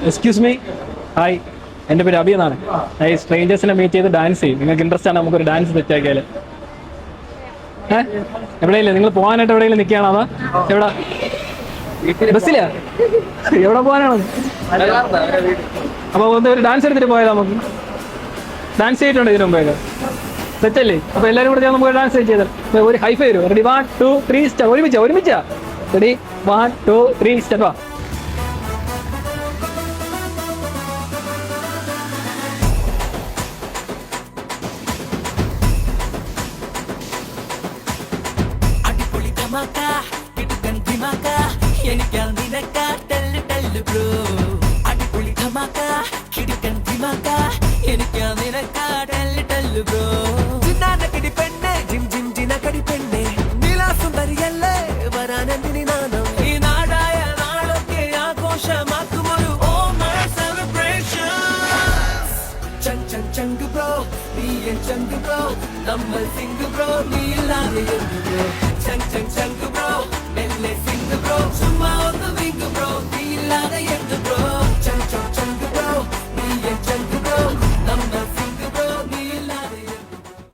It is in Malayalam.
എക്സ്ക്യൂസ് മീ, ഹായ്, എൻ്റെ പേര് അബി എന്നാണ്. ഈ സ്ട്രേഞ്ചേഴ്സിനെ മീറ്റ് ചെയ്ത് ഡാൻസ് ചെയ്യും. നിങ്ങൾക്ക് ഇൻട്രസ്റ്റ് ആണ് നമുക്കൊരു ഡാൻസ് സെറ്റാക്കിയാൽ? എവിടെയില്ലേ നിങ്ങൾ പോകാനായിട്ട് എവിടെയെങ്കിലും നിൽക്കുകയാണോ? അതോ എവിടെ? ബസ്സിലാ? എവിടെ പോകാനാണ്? അപ്പോൾ ഒന്ന് ഒരു ഡാൻസ് എടുത്തിട്ട് പോയാൽ നമുക്ക്. ഡാൻസ് ചെയ്തിട്ടുണ്ട് ഇതിനു മുമ്പേ? സെറ്റല്ലേ? അപ്പോൾ എല്ലാവരും കൂടെ നമുക്ക് ഡാൻസ് ചെയ്താൽ ഒരു ഹൈഫൈ വരും. Ready, 1 2 3 start. ഒരുമിച്ചാ? Ready, 1 2 3 start. വാ. Jungle bro, me and jungle bro, number single bro, me love you bro.